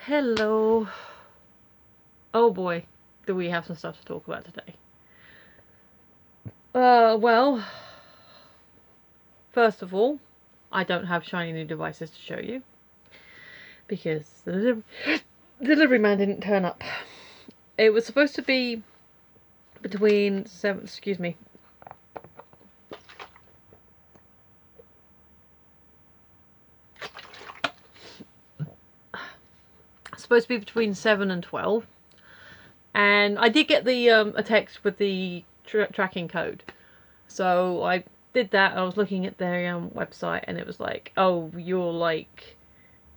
Hello. Oh boy, do we have some stuff to talk about today. Well, first of all, I don't have shiny new devices to show you because the delivery man didn't turn up. It was supposed to be between seven. Excuse me. Supposed to be between 7 and 12, and I did get the a text with the tracking code, so I did that. I was looking at their website, and it was like, oh, you're like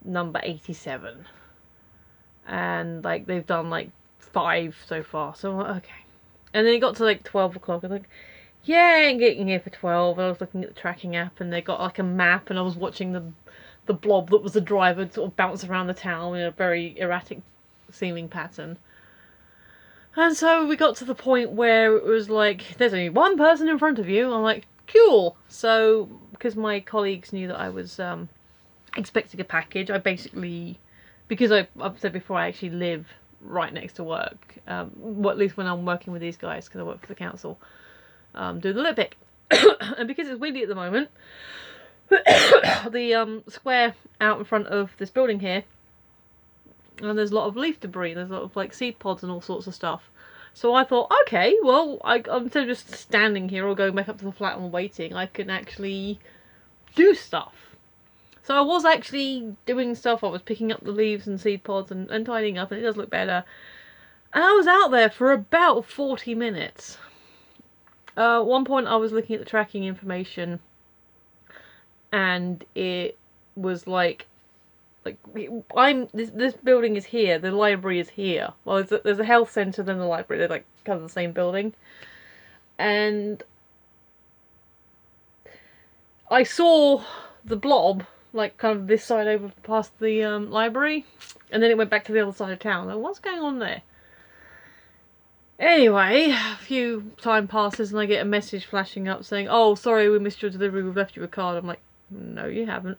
number 87, and like they've done like 5 so far. So I'm like, okay, and then it got to like 12 o'clock. I was like, yeah, I ain't getting here for 12. And I was looking at the tracking app, and they got like a map, and I was watching the blob that was the driver sort of bounce around the town in a very erratic seeming pattern. And so we got to the point where it was like, there's only one person in front of you. I'm like, cool. So, because my colleagues knew that I was expecting a package, I basically, because I've said before, I actually live right next to work. Well, at least when I'm working with these guys, because I work for the council, do the lip pick. And because it's windy at the moment, the square out in front of this building here, and there's a lot of leaf debris, there's a lot of like seed pods and all sorts of stuff. So I thought, okay, well, instead of just standing here or going back up to the flat and waiting, I can actually do stuff. So I was actually doing stuff. I was picking up the leaves and seed pods and tidying up, and it does look better. And I was out there for about 40 minutes. At one point I was looking at the tracking information, and it was like this building is here, the library is here. Well, there's a health centre, then the library. They're like kind of the same building. And I saw the blob like kind of this side over past the library, and then it went back to the other side of town. Like, what's going on there? Anyway, a few time passes and I get a message flashing up saying, oh, sorry, we missed your delivery, we've left you a card. I'm like, no, you haven't.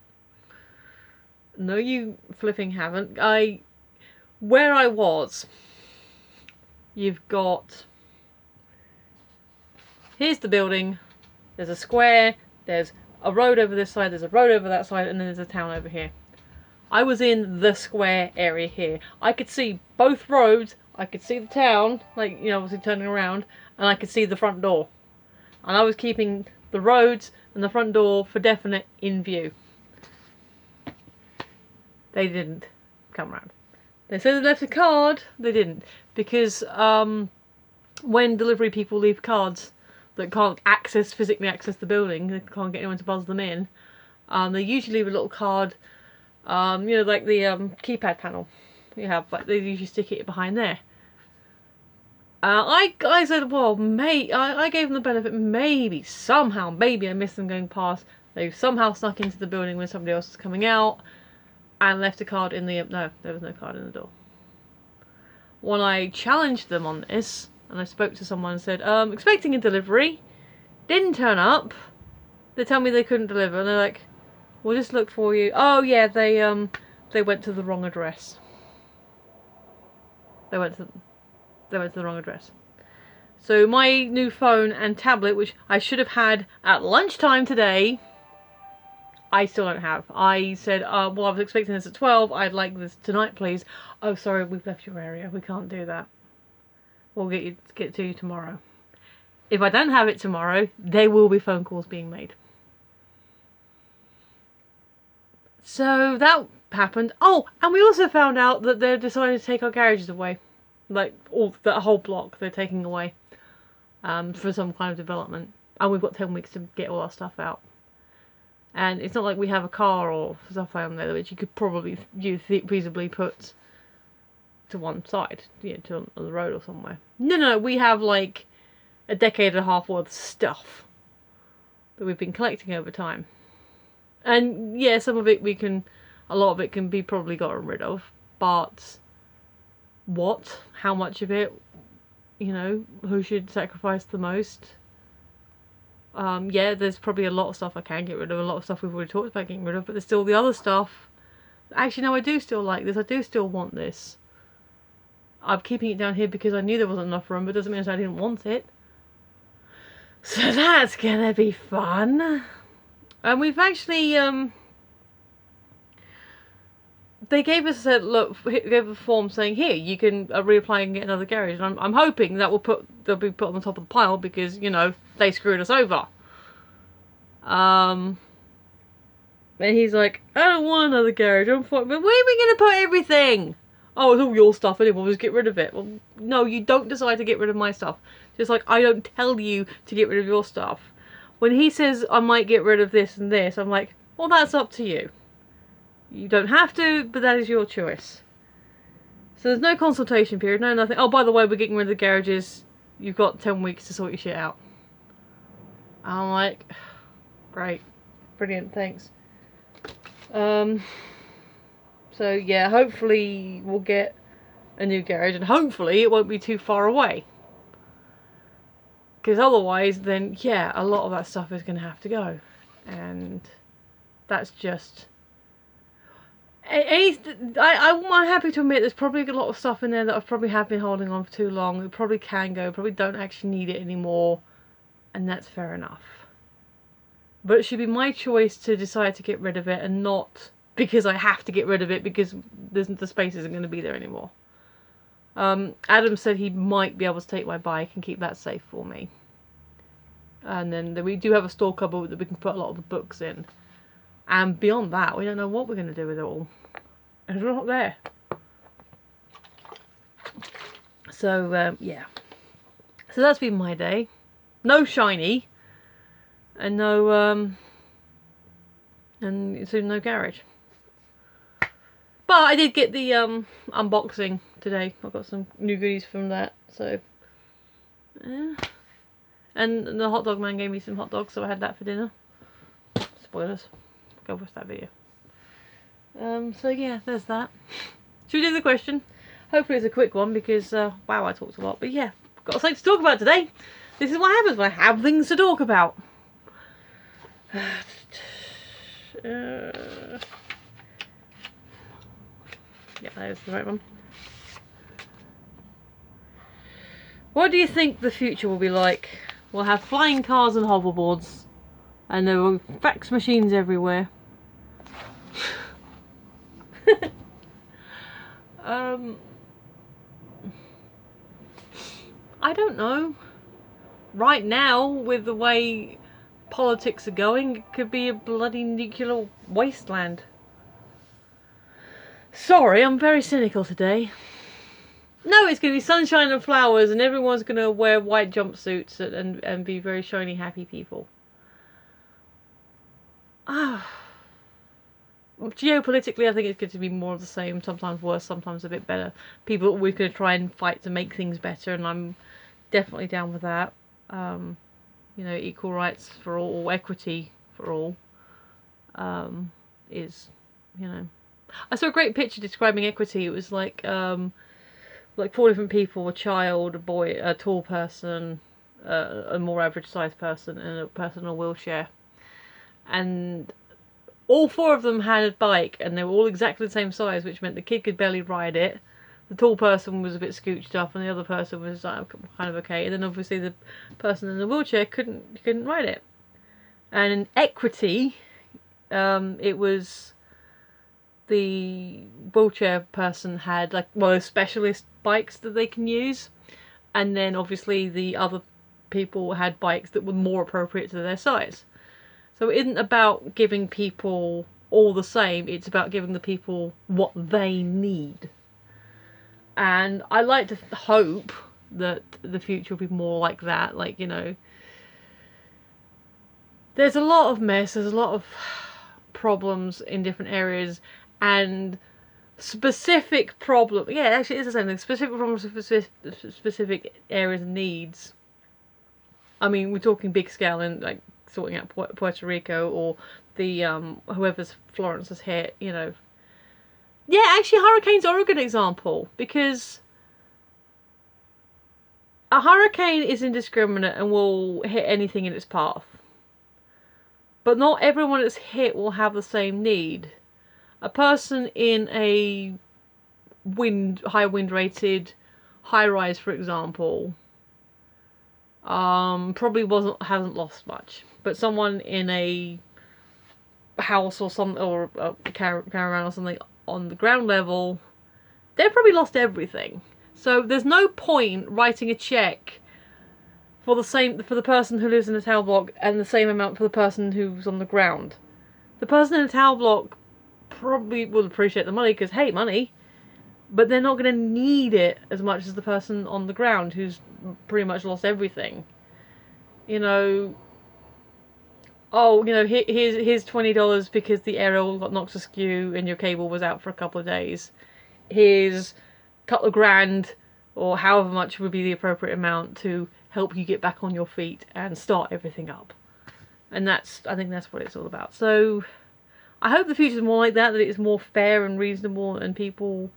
No, you flipping haven't. Where I was, you've got, here's the building, there's a square, there's a road over this side, there's a road over that side, and then there's a town over here. I was in the square area here. I could see both roads, I could see the town, like, you know, obviously turning around, and I could see the front door. And I was keeping the roads and the front door for definite in view. They didn't come round. They said they left a card. They didn't. Because when delivery people leave cards that can't physically access the building, they can't get anyone to buzz them in, they usually leave a little card, you know, like the keypad panel you have, but they usually stick it behind there. I said, well, I gave them the benefit, maybe I missed them going past. They've somehow snuck into the building when somebody else was coming out, and left a card in the... No, there was no card in the door. When I challenged them on this, and I spoke to someone and said, expecting a delivery, didn't turn up, they tell me they couldn't deliver, and they're like, we'll just look for you. Oh yeah, they went to the wrong address. They went to the wrong address. So my new phone and tablet, which I should have had at lunchtime today, I still don't have. I said, well, I was expecting this at 12. I'd like this tonight, please. Oh, sorry, we've left your area. We can't do that. We'll get to you tomorrow. If I don't have it tomorrow, there will be phone calls being made. So that happened. Oh, and we also found out that they're decided to take our garages away. Like, the whole block they're taking away. For some kind of development. And we've got 10 weeks to get all our stuff out. And it's not like we have a car or stuff like there which you could probably feasibly put to one side, you know, on the road or somewhere. No, we have like a decade and a half worth of stuff that we've been collecting over time. And yeah, some of it a lot of it can be probably gotten rid of, but how much of it, you know, who should sacrifice the most? Yeah, there's probably a lot of stuff I can get rid of, a lot of stuff we've already talked about getting rid of, but there's still the other stuff actually no, I do still like this. I do still want this. I'm keeping it down here because I knew there wasn't enough room, but it doesn't mean I didn't want it. So that's gonna be fun. And we've actually, they gave us a look, gave a form saying, here, you can reapply and get another garage. And I'm hoping that they'll be put on the top of the pile because, you know, they screwed us over. And he's like, I don't want another garage. I'm fine. But where are we going to put everything? Oh, it's all your stuff anyway. We'll just get rid of it. Well, no, you don't decide to get rid of my stuff. Just like I don't tell you to get rid of your stuff. When he says I might get rid of this and this, I'm like, well, that's up to you. You don't have to, but that is your choice. So there's no consultation period, no nothing. Oh, by the way, we're getting rid of the garages. You've got 10 weeks to sort your shit out. I'm like, great. Brilliant, thanks. So yeah, hopefully we'll get a new garage and hopefully it won't be too far away. Because otherwise, then yeah, a lot of that stuff is going to have to go. And that's just... I'm happy to admit there's probably a lot of stuff in there that I probably have been holding on for too long. It probably can go, probably don't actually need it anymore. And that's fair enough. But it should be my choice to decide to get rid of it and not because I have to get rid of it because the space isn't going to be there anymore. Adam said he might be able to take my bike and keep that safe for me. And then we do have a store cupboard that we can put a lot of the books in. And beyond that, we don't know what we're going to do with it all. It's not there. So, yeah. So that's been my day. No shiny. And no, and soon no garage. But I did get the unboxing today. I got some new goodies from that. So, yeah. And the hot dog man gave me some hot dogs, so I had that for dinner. Spoilers. Go watch that video. So yeah, there's that. Should we do the question? Hopefully it's a quick one because, wow, I talked a lot. But yeah, got something to talk about today. This is what happens when I have things to talk about. Yeah, there's the right one. What do you think the future will be like? We'll have flying cars and hoverboards. And there will be fax machines everywhere. I don't know. Right now, with the way politics are going, it could be a bloody nuclear wasteland. Sorry, I'm very cynical today. No, it's going to be sunshine and flowers and everyone's going to wear white jumpsuits and be very shiny, happy people. Geopolitically, I think it's going to be more of the same, sometimes worse, sometimes a bit better. People are always going to try and fight to make things better, and I'm definitely down with that. You know, equal rights for all, equity for all, is, you know. I saw a great picture describing equity. It was like 4 different people: a child, a boy, a tall person, a more average sized person, and a person in a wheelchair. And all 4 of them had a bike, and they were all exactly the same size, which meant the kid could barely ride it. The tall person was a bit scooched up, and the other person was like, kind of okay. And then obviously the person in the wheelchair couldn't ride it. And in equity, it was the wheelchair person had specialist bikes that they can use, and then obviously the other people had bikes that were more appropriate to their size. So it isn't about giving people all the same, it's about giving the people what they need. And I like to hope that the future will be more like that. Like, you know, there's a lot of mess, there's a lot of problems in different areas, and specific problem, yeah, actually it's the same thing, specific problems for specific areas and needs. I mean, we're talking big scale and like sorting out Puerto Rico or the whoever's Florence has hit, you know. Yeah, actually hurricanes are a good example, because a hurricane is indiscriminate and will hit anything in its path. But not everyone that's hit will have the same need. A person in a high wind rated high rise, for example, probably hasn't lost much. But someone in a house or a caravan or something on the ground level, they've probably lost everything. So there's no point writing a check for the person who lives in a tower block and the same amount for the person who's on the ground. The person in a tower block probably will appreciate the money because, hey, money, but they're not going to need it as much as the person on the ground who's pretty much lost everything. You know, here's $20 because the aerial got knocked askew and your cable was out for a couple of days. Here's a couple of grand, or however much would be the appropriate amount to help you get back on your feet and start everything up. And I think that's what it's all about. So I hope the future's more like that it's more fair and reasonable, and people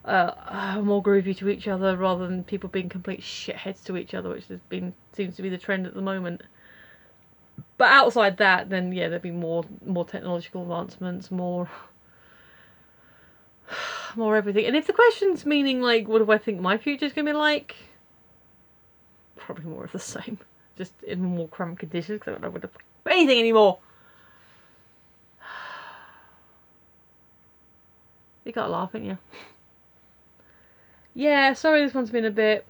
are more groovy to each other rather than people being complete shitheads to each other, which seems to be the trend at the moment. But outside that, then yeah, there'd be more technological advancements, more everything. And if the question's meaning like, what do I think my future's gonna be like? Probably more of the same, just in more cramped conditions, because I don't know what to do anything anymore. You gotta laugh, haven't you? Yeah, sorry this one's been a bit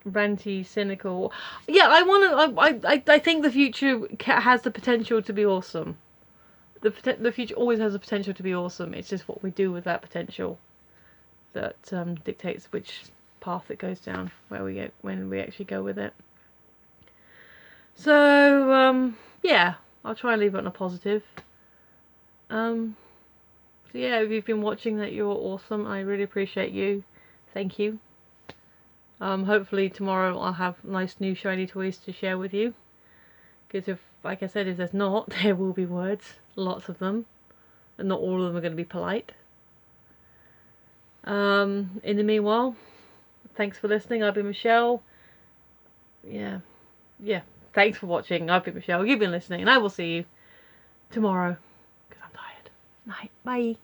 ranty, cynical. Yeah, I think the future has the potential to be awesome. The future always has the potential to be awesome. It's just what we do with that potential that dictates which path it goes down, when we actually go with it. So yeah, I'll try and leave it on a positive. So yeah, if you've been watching, that you're awesome. I really appreciate you. Thank you. Hopefully tomorrow I'll have nice new shiny toys to share with you. Because like I said, if there's not, there will be words. Lots of them. And not all of them are going to be polite. In the meanwhile, thanks for listening. I've been Michelle. Yeah. Thanks for watching. I've been Michelle. You've been listening. And I will see you tomorrow. Because I'm tired. Night. Bye.